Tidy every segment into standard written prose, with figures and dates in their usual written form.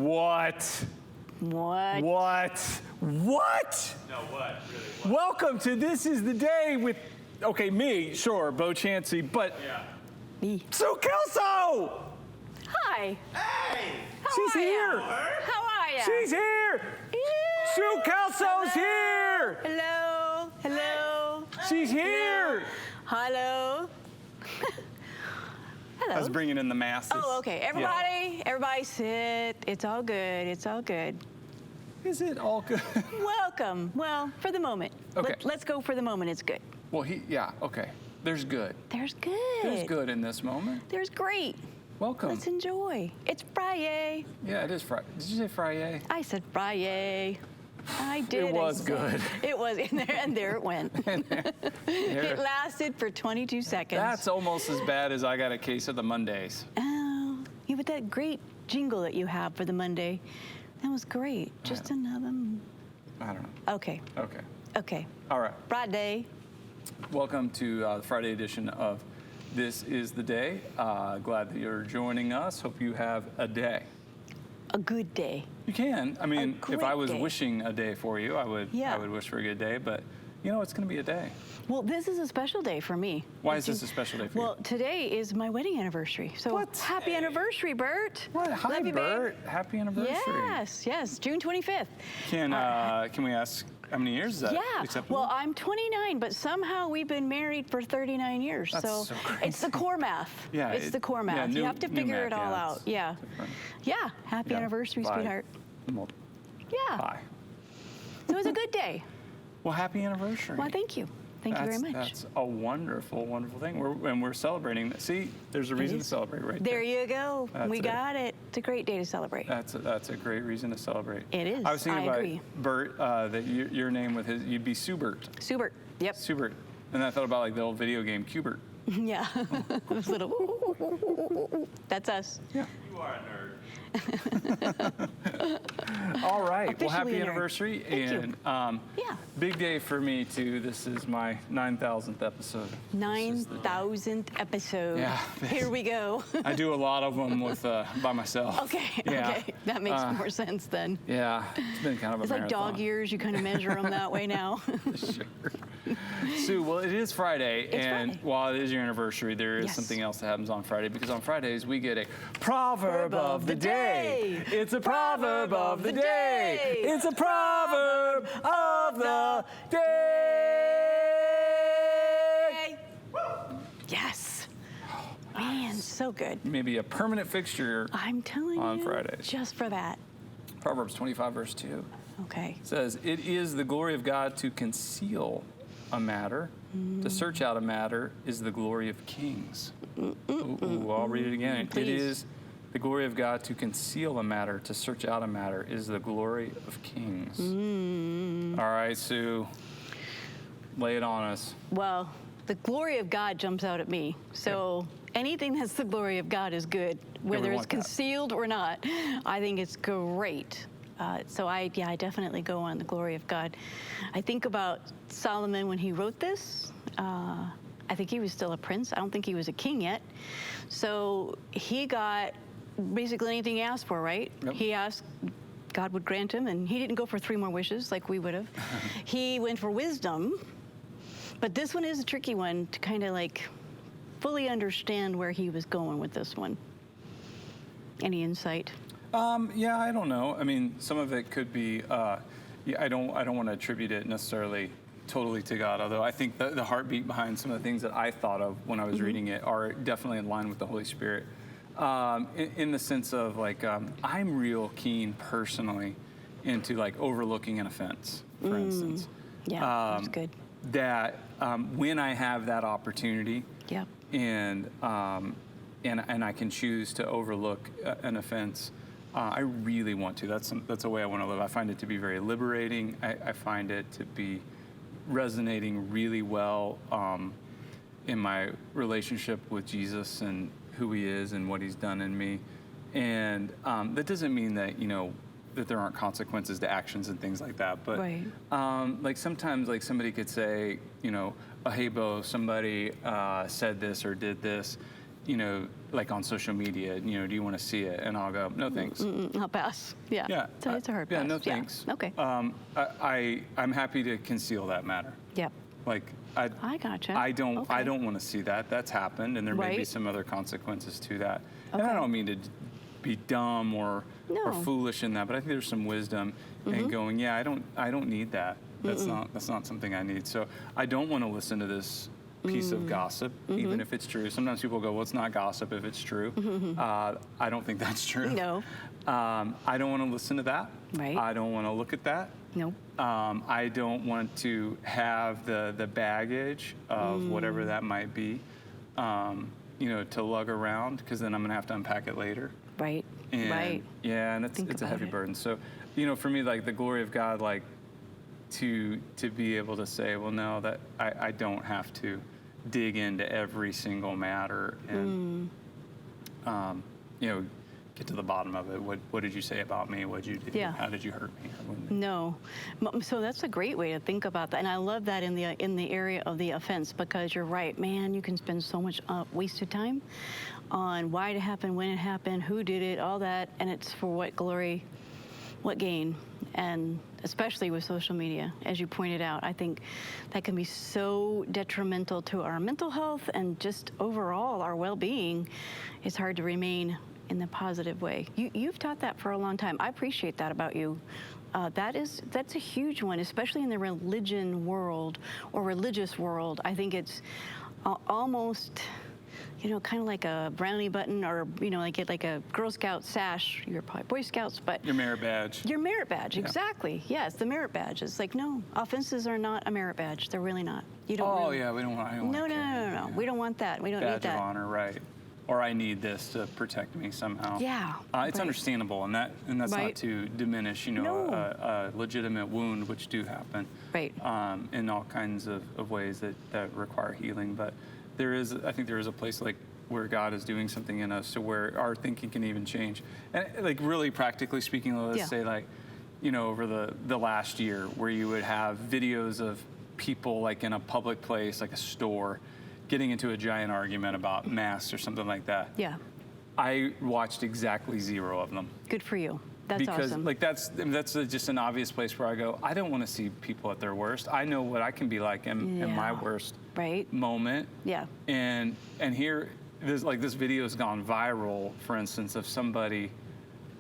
What? What? What? What? No, what? Really, what? Welcome to This Is the Day with, okay, me, sure, Bo Chansey, but Yeah. Me. Sue Kelso! Hi. Hey! How She's are ya? here. How are you? She's here! Sue Kelso's here! Hello. Hello. She's here! Hello. Hello. I was bringing in the masses. Oh, okay. Everybody sit. It's all good. It's all good. Yeah. Is it all good? Welcome. Well, for the moment. Okay. Let's go for the moment. It's good. Well, okay. There's good. There's good. There's good in this moment. There's great. Welcome. Let's enjoy. It's Friday. Yeah, it is Friday. Did you say Friday? I said Friday. I did. It was good. It was in there, and there it went. There. It lasted for 22 seconds. That's almost as bad as I got a case of the Mondays. Oh, yeah, but that great jingle that you have for the Monday, that was great. Just another. I don't know. Okay. Okay. Okay. All right. Friday. Welcome to the Friday edition of This Is the Day. Glad that you're joining us. Hope you have a day. A good day. You can. I mean, if great I was day. wishing a day for you, I would wish for a good day. But you know, it's going to be a day. Well, this is a special day for me. Why is this a special day for Well, today is my wedding anniversary. So What? happy anniversary, Bert. you? What? Hi, Love you, babe. Bert. Happy anniversary. Yes, June 25th. Can we ask how many years is that? Yeah. Acceptable? Well, I'm 29, but somehow we've been married for 39 years. That's so it's the core math. Yeah, It's the core math. yeah, You new- have to new figure math, it all yeah, out. it's Yeah. different. Yeah. Happy Yeah. anniversary, Bye. sweetheart. Well, Yeah. bye. So it was a good day. Well, happy anniversary. Well, thank you. Thank you very much. That's a wonderful, wonderful thing. We're celebrating. See, there's a reason to is. celebrate right There there. you go. That's We it. got it. It's a great day to celebrate. That's a great reason to celebrate. It is. I was thinking I about agree. Bert, that your name with his, you'd be Subert. Subert. Yep. Subert. And I thought about like the old video game Cubert. Yeah. Those little. That's us. Yeah. You are a nerd. All right. Well, Officially happy a nerd. anniversary. Thank you. And Yeah. big day for me too. This is my 9,000th episode. 9,000th episode. Yeah. Here we go. I do a lot of them with by myself. Okay. Yeah. Okay. That makes more sense then. Yeah. It's been kind of a It's like marathon. dog years. You kind of measure them that way now. Sure. Sue, well, it is Friday, It's and Friday. while it is your anniversary, there is Yes. something else that happens on Friday, because on Fridays we get a proverb of the day. It's a proverb of the day. It's a proverb of the day. Yes. Man, so good. Maybe a permanent fixture. I'm telling On you. Fridays. Just for that. Proverbs 25, verse 2 Okay. says, "It is the glory of God to conceal a matter. To search out a matter is the glory of kings." Ooh, I'll read it again. It Please. is the glory of God to conceal a matter. To search out a matter is the glory of kings. All right, Sue, lay it on us. Well, the glory of God jumps out at me. So anything that's the glory of God is good, whether it's want that. concealed or not. I think it's great. So I definitely go on the glory of God. I think about Solomon when he wrote this. I think he was still a prince. I don't think he was a king yet. So he got basically anything he asked for, right? Yep. He asked, God would grant him, and he didn't go for 3 more wishes like we would have. He went for wisdom. But this one is a tricky one to kind of like fully understand where he was going with this one. Any insight? Yeah, I don't know. I mean, some of it could be. I don't want to attribute it necessarily totally to God. Although I think the heartbeat behind some of the things that I thought of when I was reading it are definitely in line with the Holy Spirit. In the sense of like, I'm real keen personally into like overlooking an offense, for instance. Yeah, that's good. That when I have that opportunity, Yeah. and I can choose to overlook an offense, I really want to. That's a way I want to live. I find it to be very liberating. I find it to be resonating really well in my relationship with Jesus and who He is and what He's done in me. And that doesn't mean that that there aren't consequences to actions and things like that. But Right. like sometimes, like somebody could say, oh, hey, Bo, somebody said this or did this, like on social media, do you want to see it? And I'll go, no, thanks. I'll pass. Yeah. Yeah. So it's a hard Yeah, pass. no thanks. Okay. I'm happy to conceal that matter. Yep. Like, I gotcha. I don't Okay. want to see that. That's happened, and there may be Right. some other consequences to that. And I Okay. don't mean to be dumb or No. foolish in that, but I think there's some wisdom in going, yeah, I don't need that. That's not something I need. So I don't want to listen to this piece of gossip, even if it's true. Sometimes people go, well, it's not gossip if it's true. I don't think that's true. No. I don't want to listen to that. Right. I don't want to look at that. Nope. I don't want to have the baggage of whatever that might be, to lug around, because then I'm going to have to unpack it later. Right. And Right. yeah, and it's a about heavy it. burden. So, for me, like the glory of God, like to be able to say, well, no, that I don't have to dig into every single matter and get to the bottom of it. What did you say about me? What did you do? Yeah. How did you hurt me? No. So that's a great way to think about that. And I love that in the area of the offense, because you're right, man, you can spend so much wasted time on why it happened, when it happened, who did it, all that, and it's for what glory, what gain. And especially with social media, as you pointed out, I think that can be so detrimental to our mental health and just overall our well-being. It's hard to remain in the positive way. You've taught that for a long time. I appreciate that about you. That's a huge one, especially in the religion world or religious world. I think it's almost, kind of like a brownie button, or like a Girl Scout sash. You're probably Boy Scouts, but Your merit badge. your merit badge, exactly. Yes, the merit badge. It's like, no, offenses are not a merit badge. They're really not. You don't. Oh really, yeah, we don't want. I don't No, want no, to carry no, no, no. it, We don't want that. We don't badge need that. of honor, right? Or I need this to protect me somehow. Yeah, It's right. understandable, and that's not Right. to diminish, No. a legitimate wound, which do happen, Right. In all kinds of ways that require healing. But I think there is a place like where God is doing something in us to where our thinking can even change. And like really practically speaking, let's Yeah. say like, over the last year where you would have videos of people like in a public place, like a store, getting into a giant argument about masks or something like that. Yeah, I watched exactly 0 of them. good for you. That's Because awesome. like that's just an obvious place where I go, I don't want to see people at their worst. I know what I can be like in my Yeah. worst Right. moment. Yeah. And here this video has gone viral, for instance, of somebody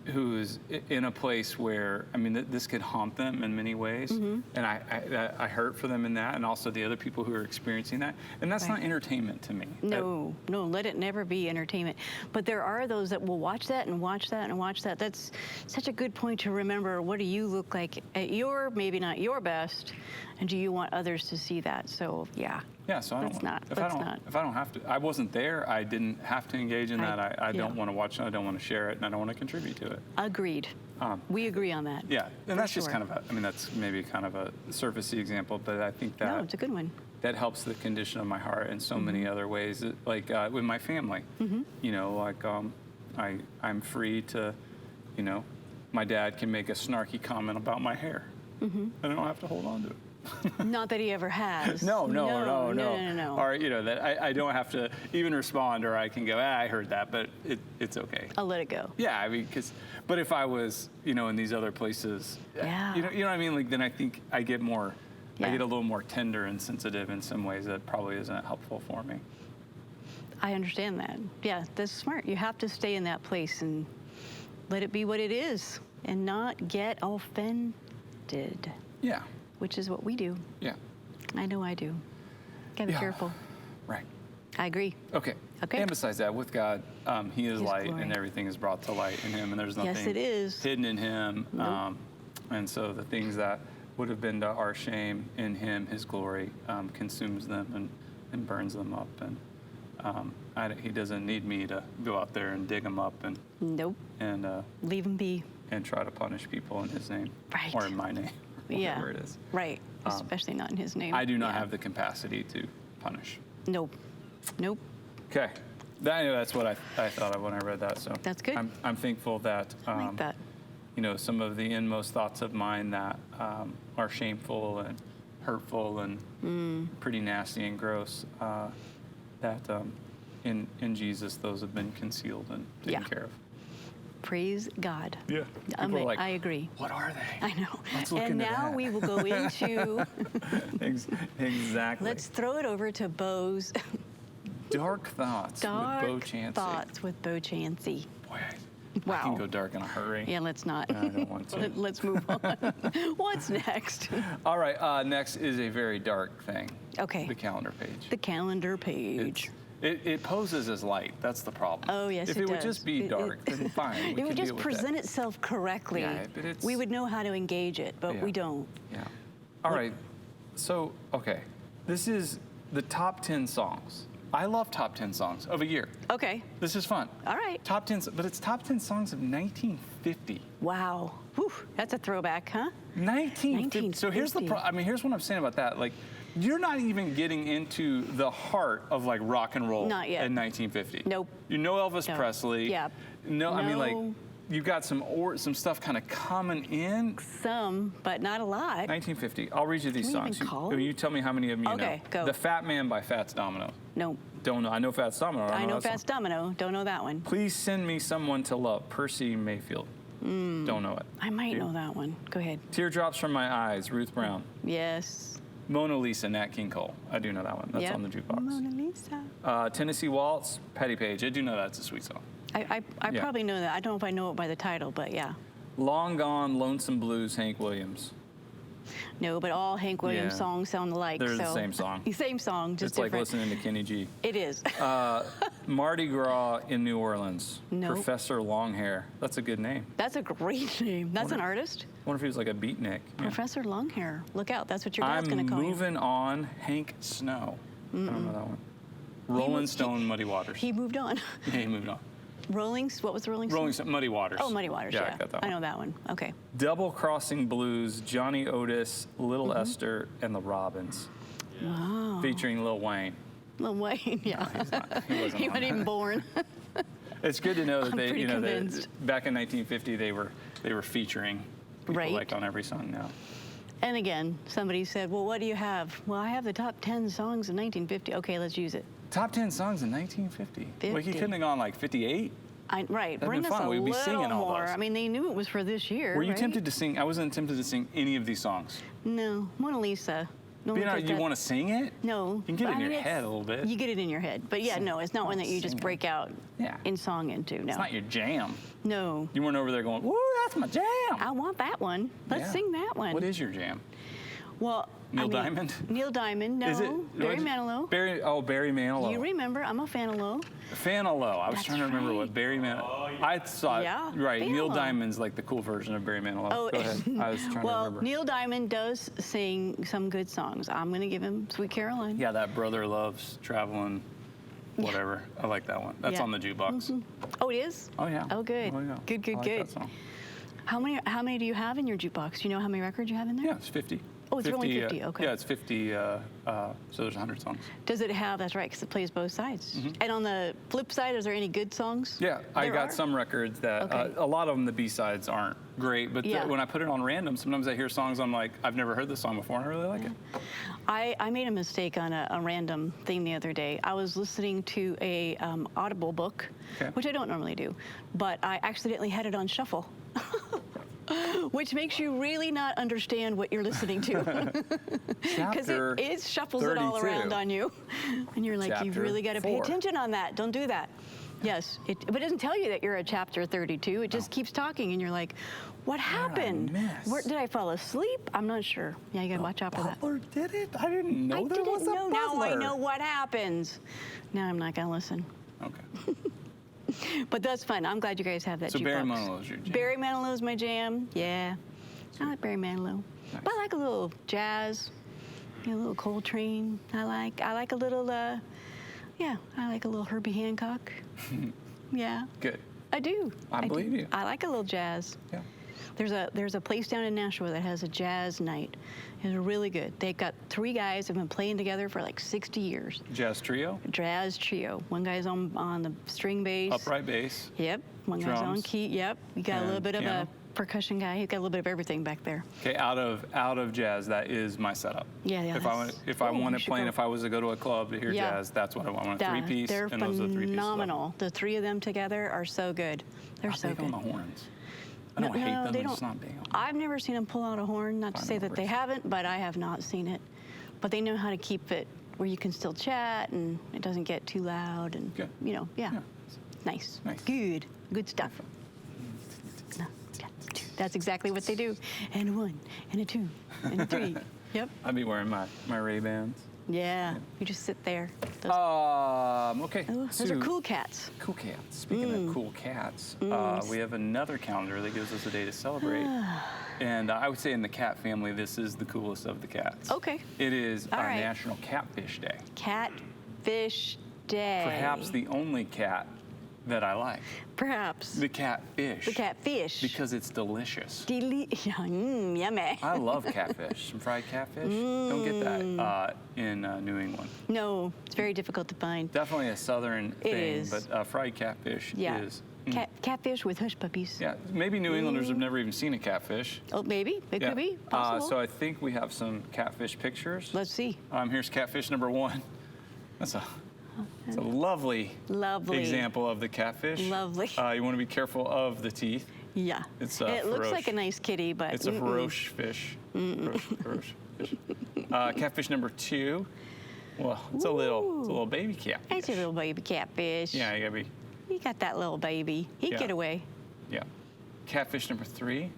who's in a place where, I mean, this could haunt them in many ways. Mm-hmm. And I hurt for them in that, and also the other people who are experiencing that. And that's Right. not entertainment to me. No, let it never be entertainment. But there are those that will watch that and watch that and watch that. That's such a good point to remember. What do you look like at your, maybe not your best, and do you want others to see that? So, yeah. Yeah, so I don't. Let's not. If Let's I don't. not. If I don't have to, I wasn't there. I didn't have to engage in that. I don't yeah. want to watch it. I don't want to share it, and I don't want to contribute to it. Agreed. We agree on that. Yeah, and For that's just sure. kind of I mean, that's maybe kind of a surfacey example, but I think that No, it's a good one. that helps the condition of my heart in so many Mm-hmm. other ways. Like with my family, like I'm free to, my dad can make a snarky comment about my hair, and I don't have to hold on to it. Not that he ever has. No. No. Or that I don't have to even respond, or I can go, I heard that, but it's okay. I'll let it go. Yeah, I mean, but if I was, in these other places, Yeah. you know what I mean? Like then I think I get more, I Yeah. get a little more tender and sensitive in some ways that probably isn't helpful for me. I understand that. Yeah, that's smart. You have to stay in that place and let it be what it is and not get offended, Yeah, which is what we do. yeah, I know I do. Gotta be Yeah. careful. right. I agree. Okay. Okay. And besides that, with God, He is His light, glory. and everything is brought to light in Him, and there's nothing Yes, it is. hidden in Him. Nope. And so the things that would have been to our shame in Him, His glory consumes them and burns them up. And He doesn't need me to go out there and dig them up and Nope. Leave him be. and try to punish people in His name Right. or in my name, Yeah. whatever it is. Right. Especially not in his name. I do not Yeah. have the capacity to punish. Nope. Nope. Okay. That's what I thought of when I read that. So That's good. I'm thankful that I like that. some of the inmost thoughts of mine that are shameful and hurtful and pretty nasty and gross, that in Jesus, those have been concealed and taken Yeah. care of. Praise God. Yeah. People are like, I agree. what are they? I know. Let's look And into now that. we will go into, Exactly. let's throw it over to Bo's Dark Thoughts with Bo Dark Chansey. Thoughts with Bo Chansey. Boy, I Wow. can go dark in a hurry. Yeah, let's not. I don't want to. Let's move on. What's next? All right, next is a very dark thing. Okay. The calendar page. The calendar page. It poses as light. That's the problem. Oh, yes, If it it would does. just be dark, then fine. We It can would just deal with present that. itself correctly. Yeah, but it's- we would know how to engage it, but Yeah. we don't. Yeah. All right. So, okay. This is the top 10 songs. I love top 10 songs of a year. Okay. This is fun. All right. Top 10, but it's top 10 songs of 1950. Wow. Whew, that's a throwback, huh? 1950. So here's the 1950. here's what I'm saying about that. Like, you're not even getting into the heart of like rock and roll Not yet. in 1950. Nope. You know Elvis No. Presley. Yeah. No, I mean like No. you've got some stuff kind of coming in. Some, but not a lot. 1950. I'll read you these Can we even songs. call You, them? you tell me how many of them you know. Okay, go. The Fat Man by Fats Domino. No. Don't know. I know Fats Domino. I know that song. Fats Domino. Don't know that one. Please send me someone to love. Percy Mayfield. Don't know it. I might know that one. Go ahead. Teardrops from My Eyes. Ruth Brown. Yes. Mona Lisa, Nat King Cole. I do know that one. That's Yep. on the jukebox. Mona Lisa. Tennessee Waltz, Patty Page. I do know that's a sweet song. I Yeah. probably know that. I don't know if I know it by the title, but yeah. Long Gone, Lonesome Blues, Hank Williams. No, but all Hank Williams Yeah. songs sound alike. They're the so- same song. Same song, just It's like different. listening to Kenny G. It is. Mardi Gras in New Orleans. Nope. Professor Longhair. That's a good name. That's a great name. That's an artist. I wonder if he was like a beatnik. Yeah. Professor Longhair. Look out. That's what your dad's I'm going to call you. moving on, Hank Snow. I don't know that one. Rolling Stone, Muddy Waters. He moved on. Yeah, he moved on. What was the Rolling Rolling Stone? Stone, Muddy Waters. Oh, Muddy Waters. Yeah, Yeah, I got that I one. know that one. Okay. Double Crossing Blues, Johnny Otis, Little Mm-hmm. Esther, and the Robins, Wow. featuring Lil Wayne. Lil Wayne. Yeah. He wasn't He on wasn't even born. It's good to know that I'm they, pretty you know, convinced. back in 1950 they were featuring people Right. like on every song now. And again, somebody said, well, what do you have? Well, I have the top 10 songs in 1950. Okay, let's use it. Top 10 songs in 1950. Like he 50. couldn't have gone like 58. Right. That'd Bring been us fun. a We'd be little singing all more. those. I mean, they knew it was for this year. Were you right? tempted to sing? I wasn't tempted to sing any of these songs. No. Mona Lisa. No, You know, because you that- want to sing it? No. You can get but it in I mean, your it's- head a little bit. You get it in your head. But yeah, no, it's not one that you just sing it. break out Yeah. in song into. No. It's not your jam. No. You weren't over there going, "Woo, that's my jam." I want that one. Let's Yeah. sing that one. What is your jam? Well, Neil I mean, Diamond? Neil Diamond. No. Is it Barry Manilow. Barry Manilow. You remember? I'm a fan of Low. Fanilow. I was That's trying to remember right. what Barry Manilow. Oh, yeah. I thought Yeah, right. Neil Fanilow. Diamond's like the cool version of Barry Manilow. Oh, Go ahead. I was trying to well, remember. Neil Diamond does sing some good songs. I'm going to give him Sweet Caroline. Yeah, that brother loves traveling. Whatever. I like that one. That's Yeah. on the jukebox. Oh, it is? Oh yeah. Oh, good. Oh, yeah. Good, good, I like good. that song. How many do you have in your jukebox? Do you know how many records you have in there? Yeah, it's 50. Oh, it's only 50, okay. Yeah, it's 50. So there's 100 songs. Does it have, that's right, because it plays both sides. And on the flip side, is there any good songs? Mm-hmm. Yeah, I There got are? some records that Okay. a lot of them the B-sides aren't great, but Yeah. when I put it on random, sometimes I hear songs I'm like, I've never heard this song before, and I really like it. I made a mistake on a random thing the other day. I was listening to a Audible book, Okay. which I don't normally do, but I accidentally had it on shuffle. Which makes you really not understand what you're listening to. Because Chapter it shuffles it all 32. around on you. And you're like, you've Chapter really got to pay 4. attention on that. Don't do that. Yes, but it doesn't tell you that you're at chapter 32. It just keeps talking, and you're like, what happened? miss? Where, did I fall asleep? I'm not sure. Yeah, you got to watch out for that. Butler did it? I didn't know I there didn't was a know. Now I Butler. know what happens. Now I'm not going to listen. Okay. But that's fun. I'm glad you guys have that So Barry jukebox. Manilow's your jam. Barry Manilow's my jam. Yeah. I like Barry Manilow. Nice. But I like a little jazz, a little Coltrane. I like a little, I like a little Herbie Hancock. Yeah, Good. I do. I do. believe you. I like a little jazz. Yeah. There's a place down in Nashua that has a jazz night. It's really good. They got 3 guys that have been playing together for like 60 years. Jazz trio, Jazz trio. One guy's on the string bass. upright bass. Yep. One guy's on Drums. key. Yep. You got a little And bit piano. of percussion guy. He's got a little bit of everything back there. Okay, out of jazz, that is my setup. Yeah, If I want, if I oh, want you to should play, go. if I was to go to a club to hear Yeah. jazz, that's what I want. I want a Yeah, three-piece, they're and those are the three pieces. phenomenal. The three of them together are so good. They're so Big good. on the horns. I don't hate them, they I'm don't. just not big on them. I've never seen them pull out a horn. Not to Fine, say no that they worries. haven't, but I have not seen it. But they know how to keep it where you can still chat and it doesn't get too loud and Good. yeah. Yeah. Nice. Nice. Good stuff. No, yeah, that's exactly what they do. And a 1, and a 2, and a 3. Yep. I'd be wearing my Ray-Bans. Yeah. You just sit there. Those, Okay. those are so- cool cats. Cool cats. Speaking of cool cats, we have another calendar that gives us a day to celebrate. And I would say in the cat family, this is the coolest of the cats. Okay. It is All right. National Catfish Day. Catfish Day. Perhaps the only cat that I like. Perhaps. The catfish. The catfish. Because it's delicious. Yummy. I love catfish. Some fried catfish. Don't get that in New England. No, it's very difficult to find. Definitely a southern It thing, is. but fried catfish Yeah. is. Catfish with hush puppies. Yeah, maybe New Englanders have never even seen a catfish. Oh, maybe. It could be possible. So I think we have some catfish pictures. Let's see. Here's catfish number 1. That's a lovely example of the catfish. Lovely. You want to be careful of the teeth. Yeah. It's it looks feroce. like a nice kitty, but It's a feroce fish. Feroce fish. Catfish number 2. Well, it's a little baby catfish. It's a little baby catfish. Yeah, you gotta be. You got that little baby. He'd Yeah. get away. Yeah. Catfish number 3.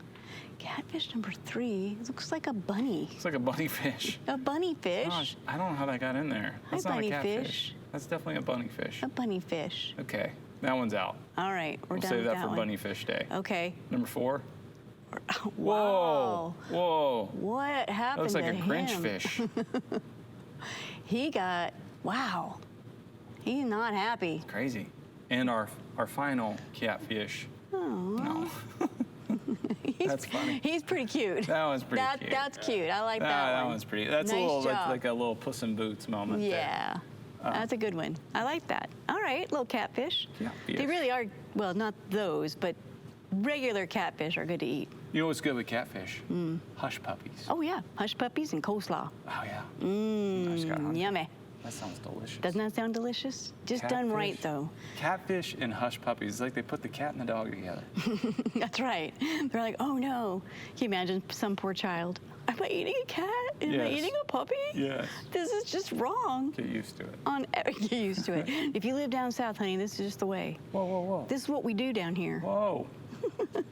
Catfish number 3 looks like a bunny. It's like a bunny fish. A bunny fish. Gosh, I don't know how that got in there. That's not bunny a catfish. fish. That's definitely a bunny fish. A bunny fish. Okay, that one's out. All right, we're We'll done save with that that for one. Bunny Fish Day. Okay. Number 4. Wow. Whoa. What That happened looks like to a Grinch him? fish. Wow. He's not happy. Crazy. And our final catfish. No. That's funny. He's pretty cute. That one's pretty cute. That's cute. I like that That one. one's pretty. That's Nice that's job. like a little Puss in Boots moment. Yeah. That's a good one. I like that. All right, little catfish. Catfish. They really are, well, not those, but regular catfish are good to eat. You know what's good with catfish? Hush puppies. Oh, yeah. Hush puppies and coleslaw. Oh yeah. I just got hungry. Yummy. That sounds delicious. Doesn't that sound delicious? Just done right, Catfish. though. Catfish and hush puppies. It's like they put the cat and the dog together. That's right. They're like, oh, no. Can you imagine some poor child? Am I eating a cat? Am I Yes. eating a puppy? Yes. This is just wrong. Get used to it. Get used to it. If you live down south, honey, this is just the way. Whoa, whoa, whoa. This is what we do down here. Whoa.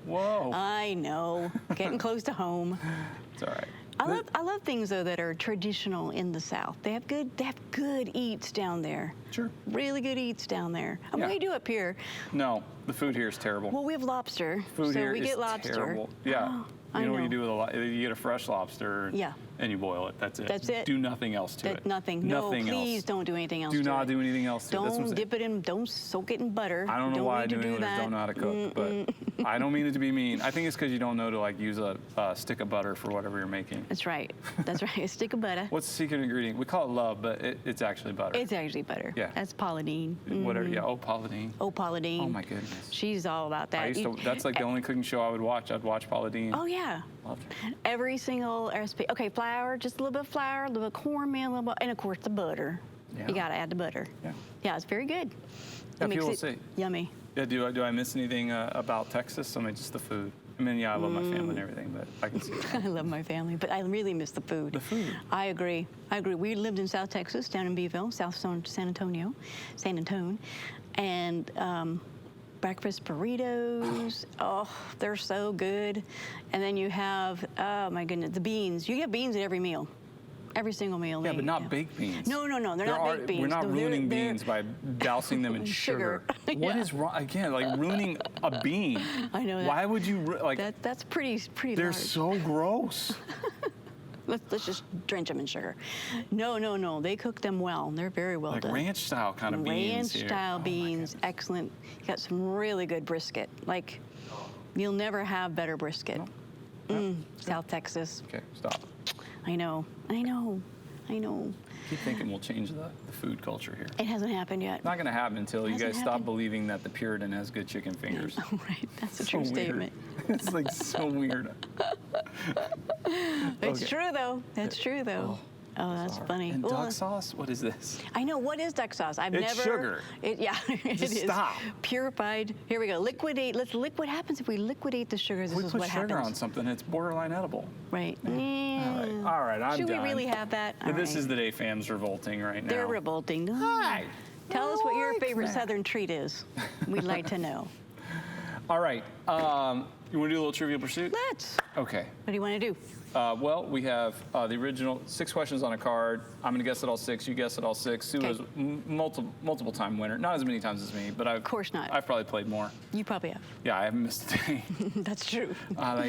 Whoa. I know. Getting close to home. It's all right. I love things though that are traditional in the South. They have good eats down there. Sure. Really good eats down there. And Yeah. we do up here. No, the food here is terrible. Well, we have lobster, Food so here we is get lobster. terrible. Yeah. Oh, I you know what know. you do with you get a fresh lobster. Yeah. And you boil it. That's it. That's it. Do nothing else to it. Nothing. Nothing No, please else. don't do anything else. Do to not it. do anything else to it. That's what I'm Don't saying. dip it in. Don't soak it in butter. I don't know don't why need New to do Englanders that. don't know how to cook, but I don't mean it to be mean. I think it's because you don't know to like use a stick of butter for whatever you're making. That's right. That's right. A stick of butter. What's the secret ingredient? We call it love, but it's actually butter. It's actually butter. Yeah. That's Pauladine. Whatever. Yeah. Oh, Pauladine. Oh, Pauladine. Oh my goodness. She's all about that. I used to. That's like the only cooking show I would watch. I'd watch Pauladine. Oh yeah. Loved her. Every single recipe. Okay, flour, just a little bit of flour, a little bit of cornmeal, a little bit, and of course the butter. Yeah. You gotta add the butter. Yeah. Yeah, it's very good. Yeah, It makes people it say. yummy. Yeah. Do I miss anything about Texas? I mean, just the food. I mean, yeah, I love my family and everything, but I can see that. I love my family, but I really miss the food. The food. I agree. We lived in South Texas, down in Beeville, South San Antonio, and breakfast burritos. Oh, they're so good. And then you have, oh my goodness, the beans. You get beans at every meal. Every single meal. Yeah, they- but not baked beans. No, they're not baked beans. We're not No, they're- ruining they're- beans by dousing them in sugar. Sugar. What Yeah. is wrong? Again, like ruining a bean. I know that. Why would you like? That's pretty They're large. so gross. Let's just drench them in sugar. No. They cook them well. They're very well Like done. ranch style kind of beans here. Ranch-style Oh my beans, goodness. excellent. You got some really good brisket. Like, you'll never have better brisket. South Texas. Okay, stop. I know. I know. I keep thinking we'll change the food culture here. It hasn't happened yet. Not going to happen until you Hasn't guys stop happened. believing that the Puritan has good chicken fingers. Oh, right. That's a So true weird. statement. It's like so weird. It's Okay. true, though. That's true, though. Oh, that's Sorry. funny. And Well, duck sauce? What is this? I know. What is duck sauce? I've It's never. sugar. Yeah, it Just is. stop. Purified. Here we go. Liquidate. What happens if we liquidate the sugars? We This is put what sugar happens. on something, it's borderline edible. Right. All right, I'm Should done. we really have that? All This right. is the day fam's revolting right now. They're revolting. Hi. Tell us I what your like favorite that. Southern treat is. We'd like to know. All right, you want to do a little Trivial Pursuit? Let's. Okay. What do you want to do? Well, we have the original 6 questions on a card. I'm going to guess it all 6. You guess it all 6. Sue Okay. is multiple time winner. Not as many times as me, but of course not. I've probably played more. You probably have. Yeah, I haven't missed a day. That's true. But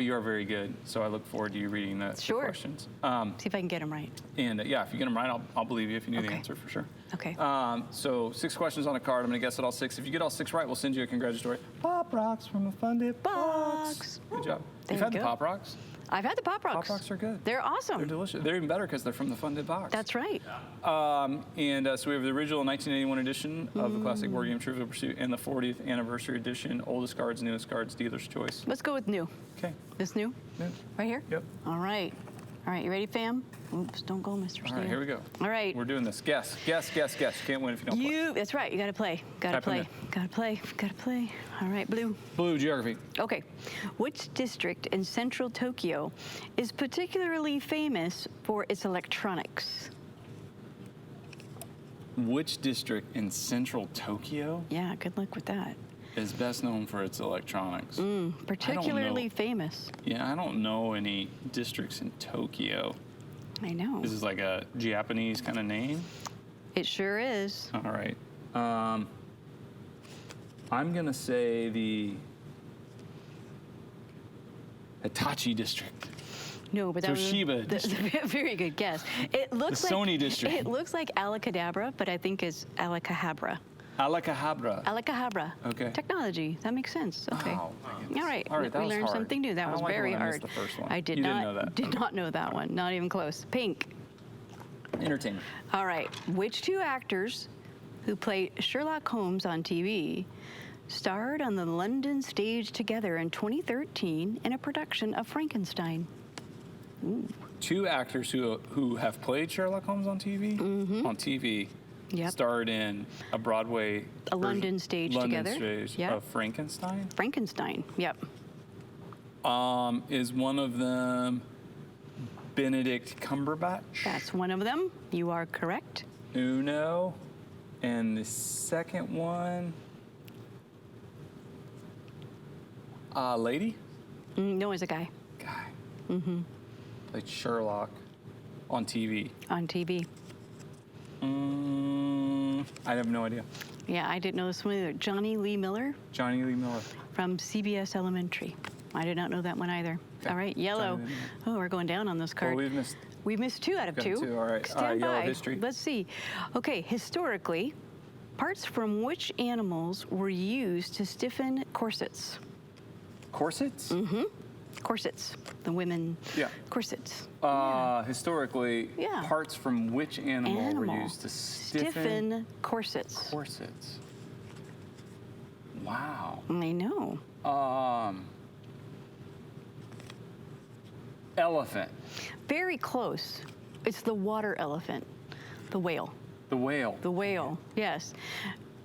you are very good. So I look forward to you reading the Sure. questions. See if I can get them right. And yeah, if you get them right, I'll believe you if you knew the Okay. answer for sure. Okay. So 6 questions on a card. I'm going to guess it all 6. If you get all 6 right, we'll send you a congratulatory Pop Rocks from a Fun Dip Box. Good job. There You've had you the go. Pop Rocks? I've had the Pop Rocks. Pop Rocks are good. They're awesome. They're delicious. They're even better because they're from the Fun Dip box. That's right. So we have the original 1981 edition of the classic board game Trivial Pursuit and the 40th anniversary edition, oldest cards, newest cards, dealer's choice. Let's go with new. Okay. This new? Yeah. Right here? Yep. All right. All right, you ready, fam? Oops, don't go, Mr. All Steele. right, here we go. All right. We're doing this. Guess. You can't win if you don't play. That's right. You got to play. Got to Type 'em play. in. Got to play. Got to play. All right, blue. Blue, geography. Okay. Which district in central Tokyo is particularly famous for its electronics? Which district in central Tokyo Yeah, good luck with that. is best known for its electronics? Particularly famous. Yeah, I don't know any districts in Tokyo. I know. Is this like a Japanese kind of name? It sure is. All right. I'm going to say the Hitachi district. No, but that Toshiba was very good guess. It looks The like Sony district. It looks like Alakadabra, but I think it's Alakahabra. Alakahabra. Alakahabra. Okay. Technology. That makes sense. Okay. Oh, my goodness. All right. All right, that we was learned hard. something new. That I was don't like it very when I hard. missed the first one. I did You not didn't know that. did not know that one. Not even close. Pink. Entertainment. All right. Which two actors who played Sherlock Holmes on TV starred on the London stage together in 2013 in a production of Frankenstein? 2 actors who have played Sherlock Holmes on TV, on TV, Yep. starred in a Broadway A London stage London together. stage Yep. of Frankenstein. Frankenstein. Yep. Is one of them Benedict Cumberbatch? That's one of them. You are correct. Uno. And the second one, lady? No, it's a guy Guy. Played Sherlock on TV. on TV. I have no idea. Yeah, I didn't know this one either. Johnny Lee Miller Johnny Lee Miller. from CBS Elementary. I did not know that one either. Okay. All right, yellow. Johnny Lee Miller. Oh, we're going down on this Well, card. we've missed. We missed 2 out of Got 2. 2, all right. Stand Yellow by. history. Let's see. Okay, historically, parts from which animals were used to stiffen corsets? Corsets? Corsets. The women. Yeah. Corsets. Historically, Yeah. parts from which animal were Animal. used to stiffen corsets. corsets? Wow. I know. Elephant. Very close. It's the water elephant, the whale. The whale. The whale, yes.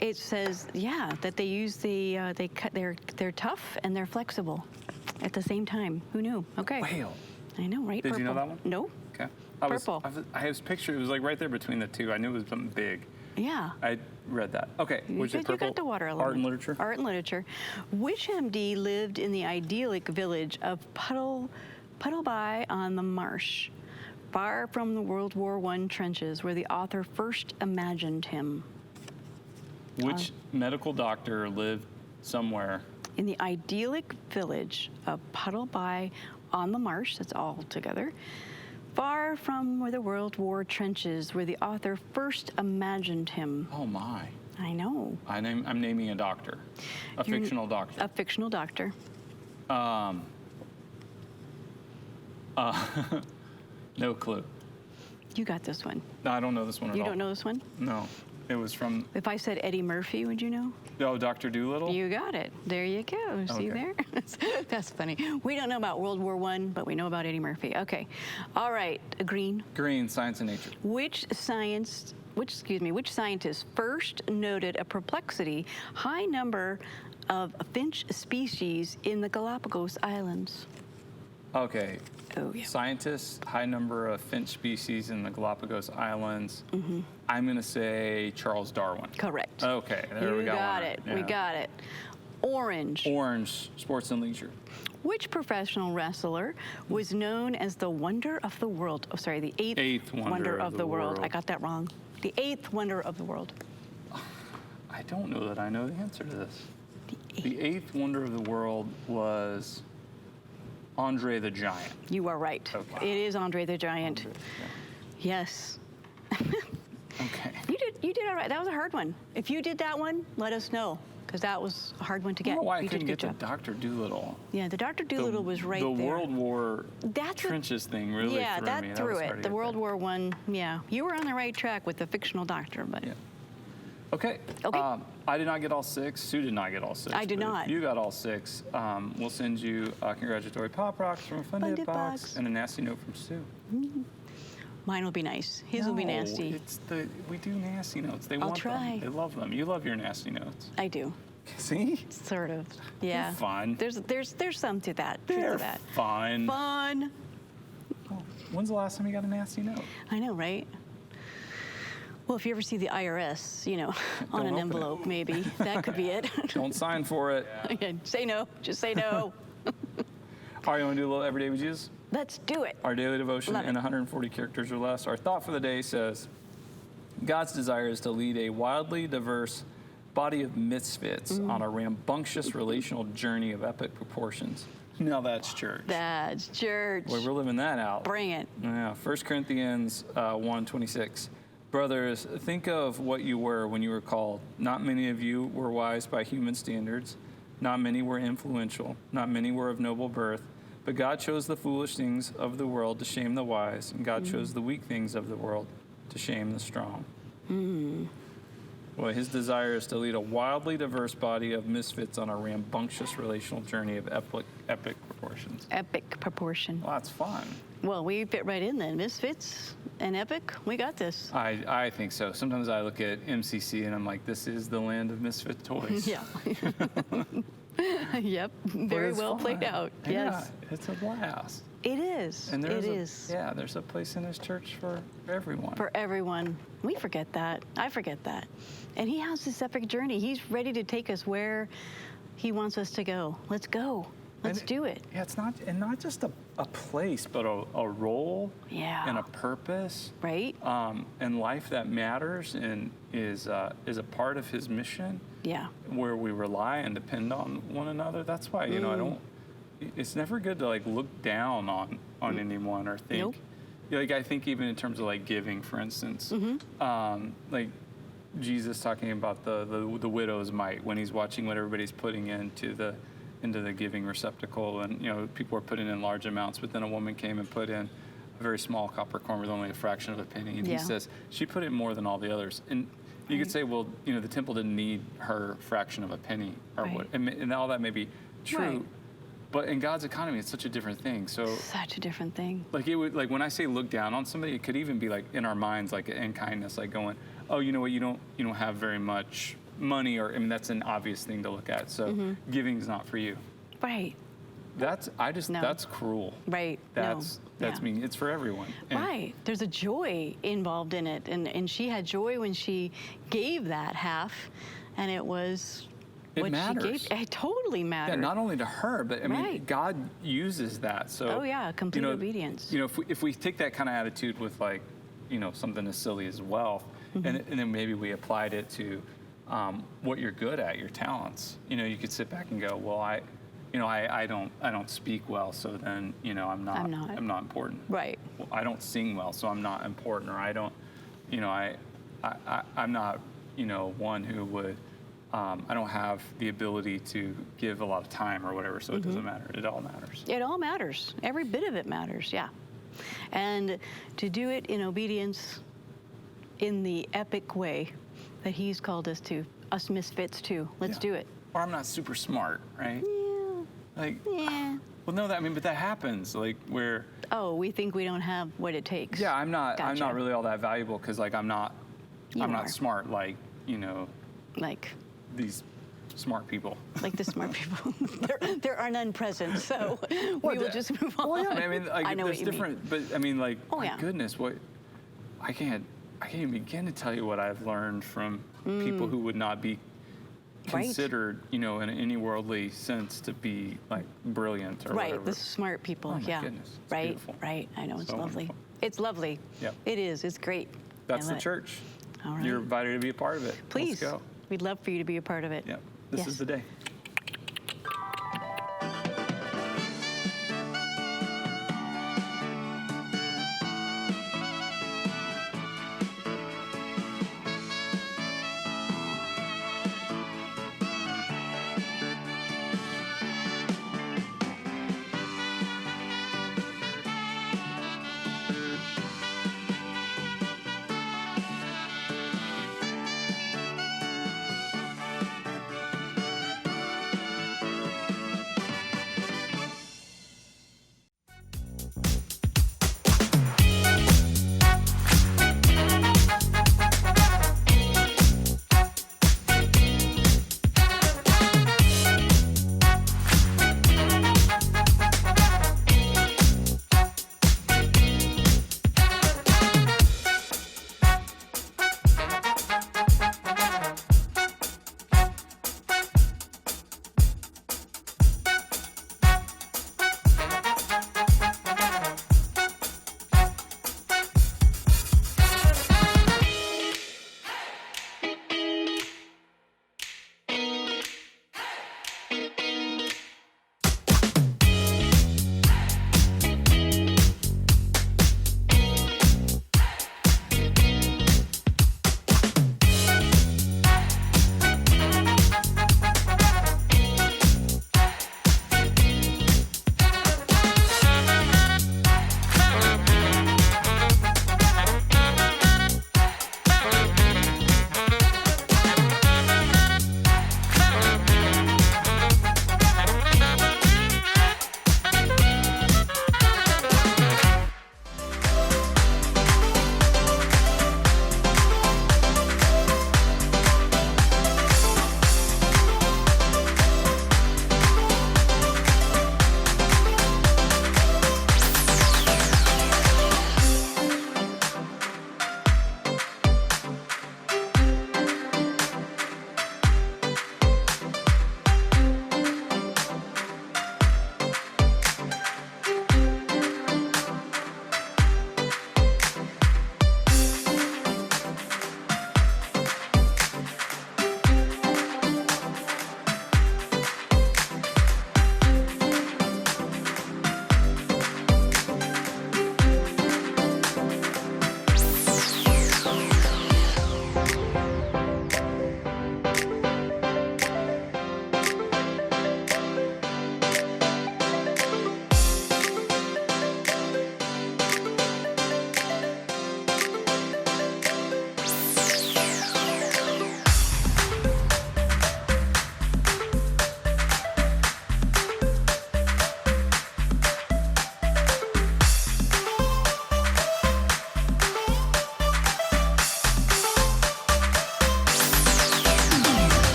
It says, yeah, that they use they're tough and they're flexible at the same time. Who knew? Okay. Whale. I know, right? Did you know Purple. that one? No. Okay. Purple. I was picturing, it was like right there between the 2. I knew it was something big. Yeah. I read that. Okay. You Which is got purple? the water elephant. Art and literature? Art and literature. Which MD lived in the idyllic village of Puddleby on the Marsh, far from the World War I trenches where the author first imagined him? Which medical doctor lived somewhere? In the idyllic village of Puddleby on the Marsh, that's all together, far from where the World War trenches where the author first imagined him. Oh my. I know. I'm naming a doctor. A You're fictional doctor. A fictional No clue. You got this one. No, I don't know this one at You all. don't know this one? No. It was from, If I said Eddie Murphy, would you know? oh, Dr. Dolittle? You got it. There you go. See Okay. there? That's funny. We don't know about World War I, but we know about Eddie Murphy. Okay. All right. Green. Green, Science and Nature. Which scientist first noted a perplexity high number of finch species in the Galapagos Islands? Okay. Oh, yeah. Scientists, high number of finch species in the Galapagos Islands. Mm-hmm. I'm going to say Charles Darwin. Correct. Okay, there we You got got one. it. Yeah. We got it. Orange. Orange, Sports and Leisure. Which professional wrestler was known as the Wonder of the World? Oh, sorry, the eighth Wonder of the world. I world. got that wrong. The eighth wonder of the world. I don't know that I know the answer to this. The The eighth wonder of the world was Andre the Giant. You are right. Okay. It is Andre the Giant. Andre, Yes. Okay. You did all right. That was a hard one. If you did that one, let us know, because that was a hard one to I get. don't know why I You did couldn't a good get to job. Dr. Dolittle. Yeah, the Dr. Dolittle was right the there. World War That's what- trenches thing really yeah, threw that me. threw was hard it. to The get World there. War One. Yeah, you were on the right track with the fictional doctor, but Yeah. Okay. Okay. I did not get all 6. Sue did not get all 6. I did but not. If you got all 6. We'll send you a congratulatory Pop Rocks from a Fun Fun Dip Dip box box. and a nasty note from Sue. mine will be nice. His will be No, nasty. we do nasty notes. They want try. them. They love them. You love your nasty notes. I do. See? Sort of. Yeah. fun. There's some to that. Truth They're to that. fun. Fun. When's the last time you got a nasty note? I know, right? Well, if you ever see the IRS, on Don't an open it. envelope, maybe that could be it. Don't sign for it. Again, say no. Just say no. All right, you want to do a little Everyday with Jesus? Let's do it. Our daily devotion Love it. in 140 characters or less. Our thought for the day says, God's desire is to lead a wildly diverse body of misfits on a rambunctious relational journey of epic proportions. Now that's church. That's church. Boy, we're living that out. Bring it. Yeah, 1 Corinthians 1:26. Brothers, think of what you were when you were called. Not many of you were wise by human standards. Not many were influential. Not many were of noble birth. But God chose the foolish things of the world to shame the wise, and God chose the weak things of the world to shame the strong. Well, his desire is to lead a wildly diverse body of misfits on a rambunctious relational journey of epic proportions. Epic proportion. Well, that's fun. Well, we fit right in then. Misfits and epic. We got this. I think so. Sometimes I look at MCC and I'm like, this is the land of misfit toys. Yeah. Yep. But Very it's well played fun. out. Yeah, Yes. it's a blast. It is. And It is. Yeah, there's a place in his church for everyone. For everyone. We forget that. I forget that. And he has this epic journey. He's ready to take us where he wants us to go. Let's go. Let's do it. Yeah, it's not just a place, but a role Yeah. and a purpose. Right? And life that matters and is a part of his mission, Yeah. where we rely and depend on one another. That's why, I don't, it's never good to like look down on anyone or think. Nope. Like I think even in terms of like giving, for instance, like Jesus talking about the widow's mite when he's watching what everybody's putting into the giving receptacle, and people were putting in large amounts, but then a woman came and put in a very small copper coin with only a fraction of a penny, and Yeah. he says she put in more than all the others. And you could say, well, the temple didn't need her fraction of a penny or Right. what, and all that may be true, Right. but in God's economy, it's such a different thing. So Such a different thing. like it would, like when I say look down on somebody, it could even be like in our minds, like in kindness, like going, oh, you know what, you don't have very much money, or that's an obvious thing to look at. So giving's not for you. Right. That's No. that's cruel. Right. That's Yeah. mean. It's for everyone. And Right. There's a joy involved in it. And she had joy when she gave that half, and it was It what matters. she gave. It totally mattered. Yeah, not only to her, but I mean, Right. God uses that. So Oh, yeah, complete obedience. if we take that kind of attitude with like, something as silly as wealth, Mm-hmm. and then maybe we applied it to what you're good at, your talents. You could sit back and go, well, I don't speak well, so then I'm not important. Right. Well, I don't sing well, so I'm not important, or I don't, I'm not, one who would, I don't have the ability to give a lot of time or whatever, so it doesn't matter. It all matters. It all matters. Every bit of it matters. Yeah. And to do it in obedience in the epic way that he's called us to, us misfits too. Let's Yeah. do it. Or I'm not super smart, right? Yeah. Like, Yeah. well, no, but that happens. Like, where, Oh, we think we don't have what it takes. yeah, I'm not Gotcha. really all that valuable because, like, I'm not You are. smart like, Like these smart people. the smart people. there are none present, so we will just move on. Well, yeah, I mean, like, I know that's what you different, but I mean, like, Oh, my yeah. goodness, I can't even begin to tell you what I've learned from people who would not be Right. considered, in any worldly sense to be like brilliant or Right, whatever. the smart people. Oh, my yeah. goodness, it's right. beautiful. Right. I know it's So lovely. wonderful. It's lovely. Yep. It is. It's great. That's I the love it. church. All right. You're invited to be a part of it. Please. Let's go. We'd love for you to be a part of it. Yep. This Yes. is the day.